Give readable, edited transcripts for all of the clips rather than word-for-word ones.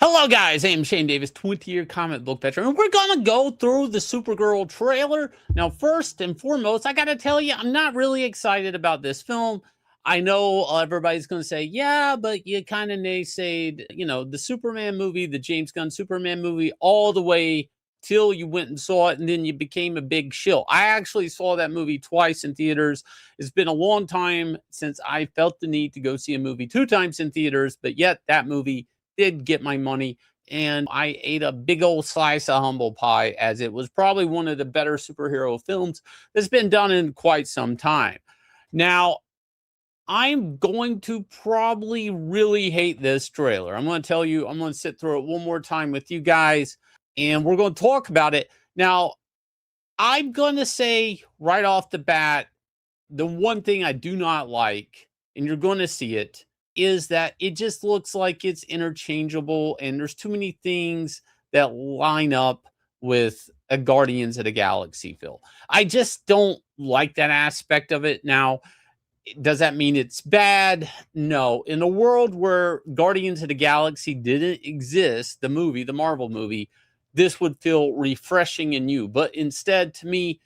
Hello, guys. I am Shane Davis, 20-year comic book veteran, and we're going to go through the Supergirl trailer. Now, first and foremost, I got to tell you, I'm not really excited about this film. I know everybody's going to say, yeah, but you kind of naysayed, the Superman movie, the James Gunn Superman movie, all the way till you went and saw it, and then you became a big shill. I actually saw that movie twice in theaters. It's been a long time since I felt the need to go see a movie 2 times in theaters, but yet that movie did get my money, and I ate a big old slice of humble pie, as it was probably one of the better superhero films that's been done in quite some time. Now, I'm going to probably really hate this trailer. I'm going to tell you, I'm going to sit through it one more time with you guys, and we're going to talk about it. Now, I'm going to say right off the bat, the one thing I do not like, and you're going to see it, is that it just looks like it's interchangeable, and there's too many things that line up with a Guardians of the Galaxy film. I just don't like that aspect of it. Now, does that mean it's bad? No. In a world where Guardians of the Galaxy didn't exist, the movie, the Marvel movie, this would feel refreshing and new. But instead, to me,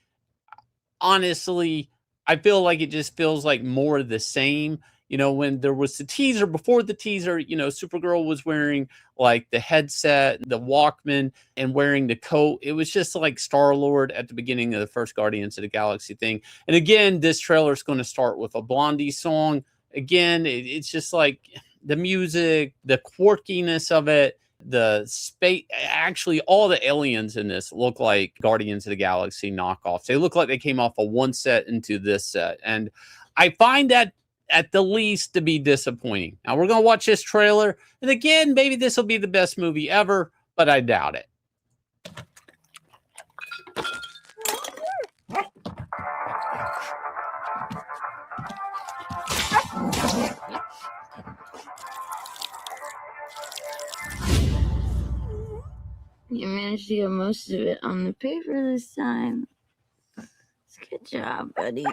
honestly, I feel like it just feels like more of the same. When there was the teaser, before the teaser, Supergirl was wearing like the headset, the Walkman, and wearing the coat. It was just like Star-Lord at the beginning of the first Guardians of the Galaxy thing. And again, this trailer is going to start with a Blondie song. Again, it's just like the music, the quirkiness of it, the space. Actually, all the aliens in this look like Guardians of the Galaxy knockoffs. They look like they came off of one set into this set. And I find that at the least to be disappointing. Now, we're going to watch this trailer, and again, maybe this will be the best movie ever, but I doubt it. You managed to get most of it on the paper this time. Good job, buddy.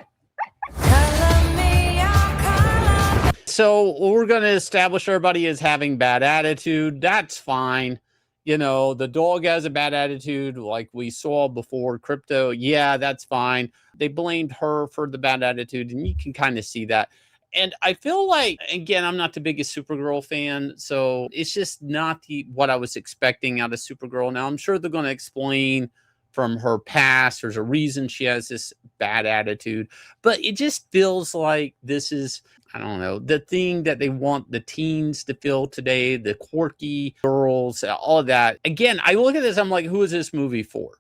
So we're going to establish everybody as having bad attitude. That's fine. The dog has a bad attitude like we saw before. Crypto, yeah, that's fine. They blamed her for the bad attitude, and you can kind of see that. And I feel like, again, I'm not the biggest Supergirl fan, so it's just not what I was expecting out of Supergirl. Now, I'm sure they're going to explain from her past. There's a reason she has this bad attitude, but it just feels like this is, I don't know, the thing that they want the teens to feel today, the quirky girls, all of that. Again, I look at this, I'm like, who is this movie for?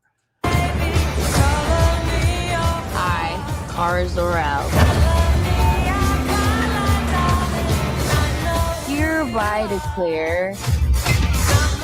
Hi, cars are out. Hereby declare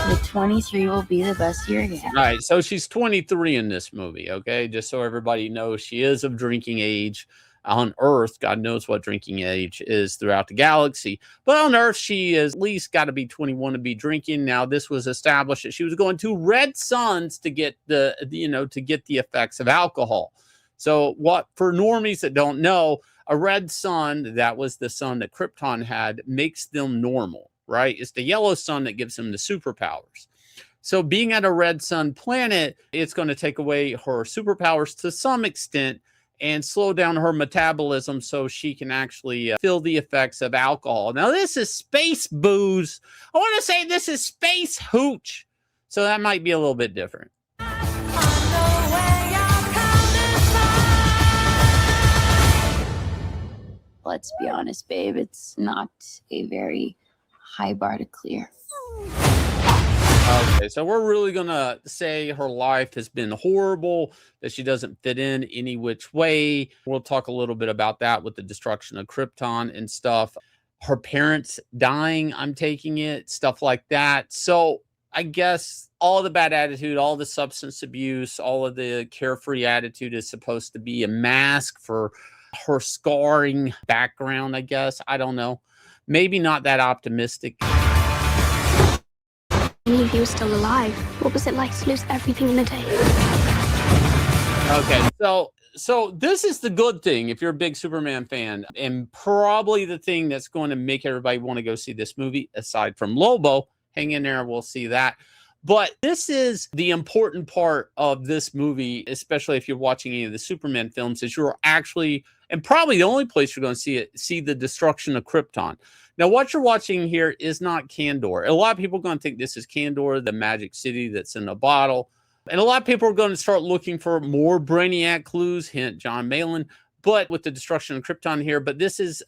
the 23 will be the best year yet. All right, so she's 23 in this movie, okay? Just so everybody knows, she is of drinking age. On Earth, God knows what drinking age is throughout the galaxy. But on Earth, she has at least got to be 21 to be drinking. Now, this was established that she was going to red suns to get the effects of alcohol. So what, for normies that don't know, a red sun, that was the sun that Krypton had, makes them normal, right? It's the yellow sun that gives them the superpowers. So being at a red sun planet, it's going to take away her superpowers to some extent and slow down her metabolism so she can actually feel the effects of alcohol. Now, this is space booze. I want to say this is space hooch. So that might be a little bit different. Let's be honest, babe, it's not a very high bar to clear. Okay, so we're really going to say her life has been horrible, that she doesn't fit in any which way. We'll talk a little bit about that with the destruction of Krypton and stuff. Her parents dying, I'm taking it, stuff like that. So I guess all the bad attitude, all the substance abuse, all of the carefree attitude is supposed to be a mask for her scarring background, I guess. I don't know. Maybe not that optimistic. If he was still alive, what was it like to lose everything in a day? Okay, so this is the good thing if you're a big Superman fan, and probably the thing that's going to make everybody want to go see this movie, aside from Lobo, hang in there. We'll see that. But this is the important part of this movie, especially if you're watching any of the Superman films, is you're actually, and probably the only place you're going to see the destruction of Krypton. Now, what you're watching here is not Kandor. A lot of people are going to think this is Kandor, the magic city that's in a bottle. And a lot of people are going to start looking for more Brainiac clues, hint John Malin, but with the destruction of Krypton here. But this is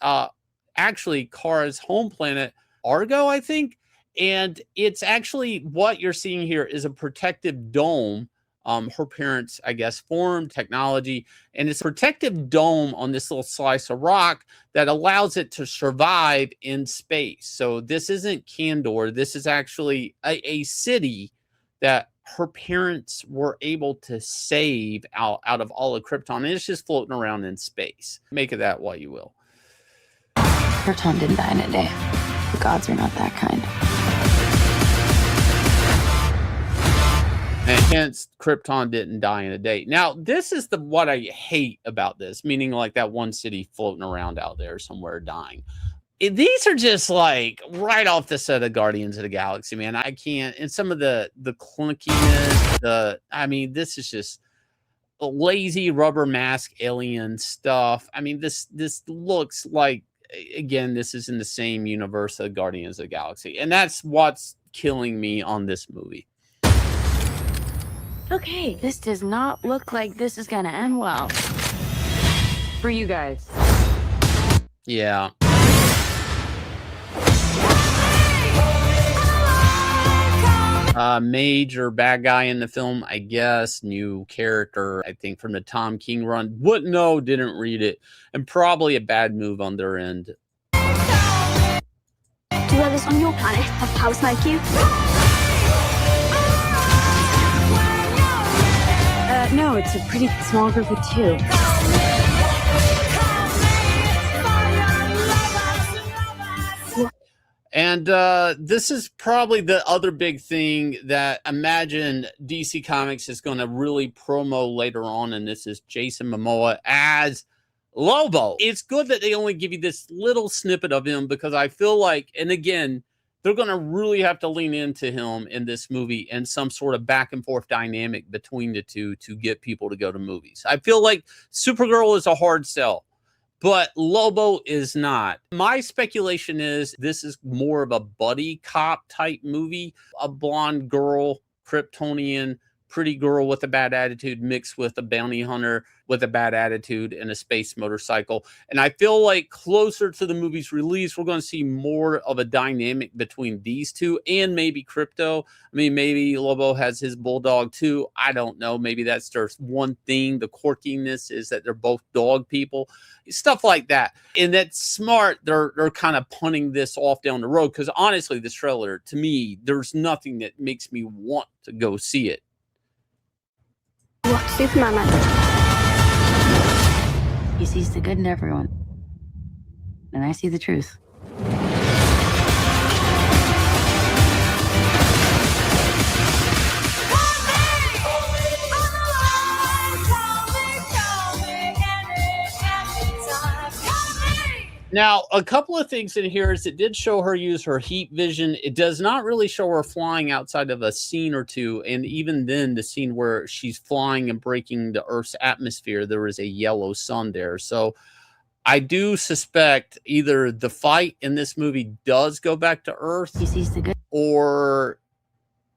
actually Kara's home planet, Argo, I think. And it's actually, what you're seeing here is a protective dome. Her parents, I guess, formed technology, and it's a protective dome on this little slice of rock that allows it to survive in space. So this isn't Kandor. This is actually a city that her parents were able to save out of all of Krypton. And it's just floating around in space. Make of that what you will. Krypton didn't die in a day. The gods are not that kind. And hence, Krypton didn't die in a day. Now, this is what I hate about this, meaning like that one city floating around out there somewhere dying. These are just like right off the set of Guardians of the Galaxy, man. I can't. And some of the clunkiness, I mean, this is just lazy rubber mask alien stuff. I mean, this looks like, again, this is in the same universe of Guardians of the Galaxy. And that's what's killing me on this movie. Okay, this does not look like this is gonna end well. For you guys. Yeah. Major bad guy in the film, I guess. New character, I think, from the Tom King run. Wouldn't know, didn't read it. And probably a bad move on their end. Do others on your planet have powers like you? No, it's a pretty small group of two. And this is probably the other big thing that imagine DC Comics is going to really promo later on, and this is Jason Momoa as Lobo. It's good that they only give you this little snippet of him, because I feel like, and again, they're going to really have to lean into him in this movie and some sort of back and forth dynamic between the two to get people to go to movies. I feel like Supergirl is a hard sell, but Lobo is not. My speculation is this is more of a buddy cop type movie. A blonde girl, Kryptonian, pretty girl with a bad attitude mixed with a bounty hunter with a bad attitude and a space motorcycle. And I feel like closer to the movie's release, we're going to see more of a dynamic between these two and maybe Krypto. I mean, maybe Lobo has his bulldog too. I don't know. Maybe that's their one thing. The quirkiness is that they're both dog people. Stuff like that. And that's smart. They're kind of punting this off down the road, because honestly, this trailer, to me, there's nothing that makes me want to go see it. What Superman man? He sees the good in everyone. And I see the truth. Now, a couple of things in here is it did show her use her heat vision. It does not really show her flying outside of a scene or two. And even then, the scene where she's flying and breaking the Earth's atmosphere, there is a yellow sun there. So I do suspect either the fight in this movie does go back to Earth, He sees the good. or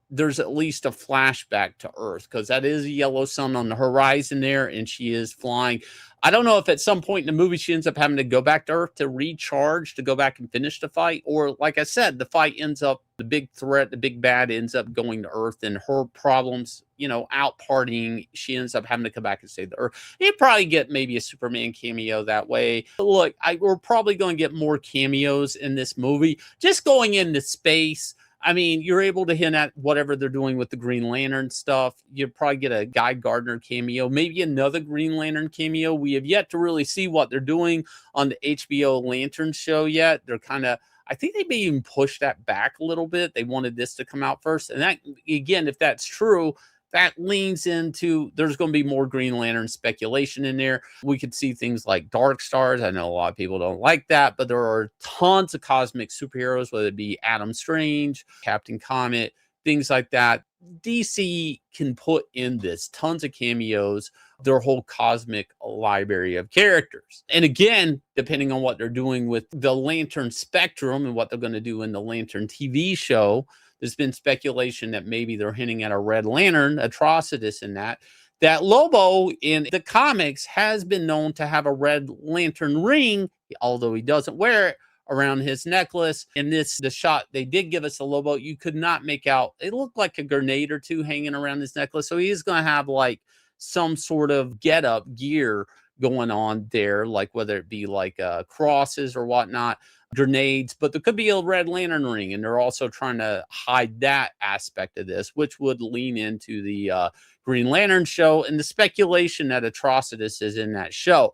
there's at least a flashback to Earth, because that is a yellow sun on the horizon there, and she is flying. I don't know if at some point in the movie she ends up having to go back to Earth to recharge, to go back and finish the fight, or like I said, the fight ends up, the big threat, the big bad ends up going to Earth, and her problems, you know, out partying, she ends up having to come back and save the Earth. You'd probably get maybe a Superman cameo that way. But look, we're probably going to get more cameos in this movie. Just going into space, I mean, you're able to hint at whatever they're doing with the Green Lantern stuff. You'll probably get a Guy Gardner cameo, maybe another Green Lantern cameo. We have yet to really see what they're doing on the HBO Lantern show yet. They're kind of, I think they may even push that back a little bit. They wanted this to come out first. And that, again, if that's true, that leans into there's going to be more Green Lantern speculation in there. We could see things like Dark Stars. I know a lot of people don't like that, but there are tons of cosmic superheroes, whether it be Adam Strange, Captain Comet, things like that. DC can put in this tons of cameos, their whole cosmic library of characters. And again, depending on what they're doing with the Lantern Spectrum and what they're going to do in the Lantern TV show, there's been speculation that maybe they're hinting at a Red Lantern, Atrocitus in that. That Lobo in the comics has been known to have a Red Lantern ring, although he doesn't wear it, around his necklace. In the shot they did give us a Lobo, you could not make out, it looked like a grenade or two hanging around his necklace. So he is going to have like some sort of get-up gear going on there, like whether it be like crosses or whatnot, grenades, but there could be a Red Lantern ring, and they're also trying to hide that aspect of this, which would lean into the Green Lantern show and the speculation that Atrocitus is in that show.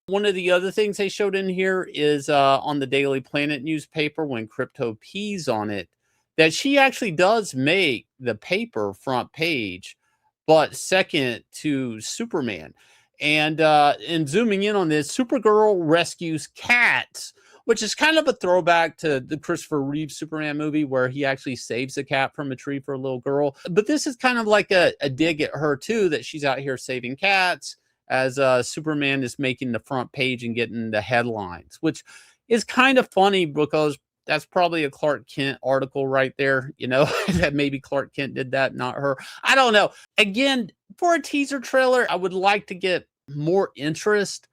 One of the other things they showed in here is on the Daily Planet newspaper, when Crypto pees on it, that she actually does make the paper front page, but second to Superman. And in zooming in on this, Supergirl rescues cats, which is kind of a throwback to the Christopher Reeve Superman movie where he actually saves a cat from a tree for a little girl. But this is kind of like a dig at her too, that she's out here saving cats as Superman is making the front page and getting the headlines, which is kind of funny because that's probably a Clark Kent article right there, you know, that maybe Clark Kent did that, not her. I don't know. Again, for a teaser trailer, I would like to get more interest,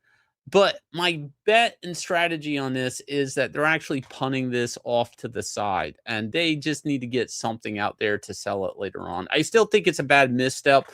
but my bet and strategy on this is that they're actually punting this off to the side, and they just need to get something out there to sell it later on. I still think it's a bad misstep.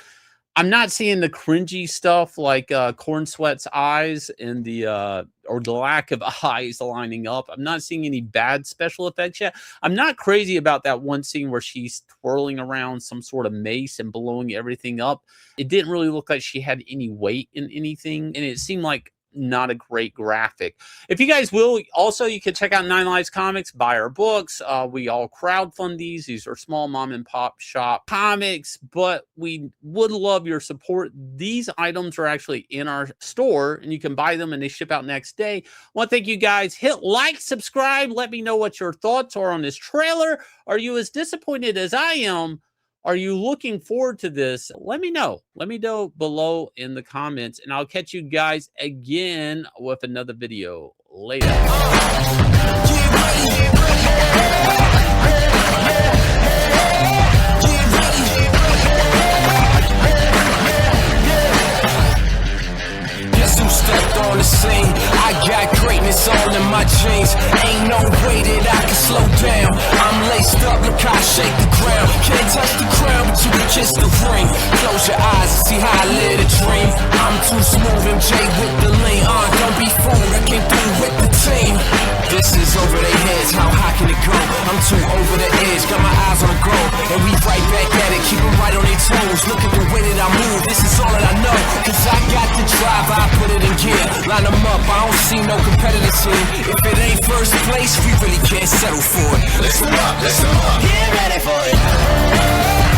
I'm not seeing the cringy stuff like Corn Sweat's eyes and or the lack of eyes lining up. I'm not seeing any bad special effects yet. I'm not crazy about that one scene where she's twirling around some sort of mace and blowing everything up. It didn't really look like she had any weight in anything, and it seemed like not a great graphic. If you guys will, also, you can check out Nine Lives Comics, buy our books. We all crowdfund these. These are small mom and pop shop comics, but we would love your support. These items are actually in our store, and you can buy them, and they ship out next day. I want to thank you guys. Hit like, subscribe. Let me know what your thoughts are on this trailer. Are you as disappointed as I am? Are you looking forward to this? Let me know. Let me know below in the comments, and I'll catch you guys again with another video later. Guess who stepped on the scene? I got greatness all in my jeans. Ain't no way that I can slow down. I'm laced up, look how I shake the ground. Can't touch the crown, but you can kiss the ring. Close your eyes and see how I live a dream. I'm too smooth, MJ with the lean. Don't be fooled, I came through with the team. This is over their heads, how high can it go? I'm too over the edge, got my eyes on the goal. And we right back at it, keep them right on their toes. Look at the way that I move, this is all that I know. Cause I got the drive, I put it in gear. Line them up, I don't see no competitor team. If it ain't first place, we really can't settle for it. Listen up, get ready for it.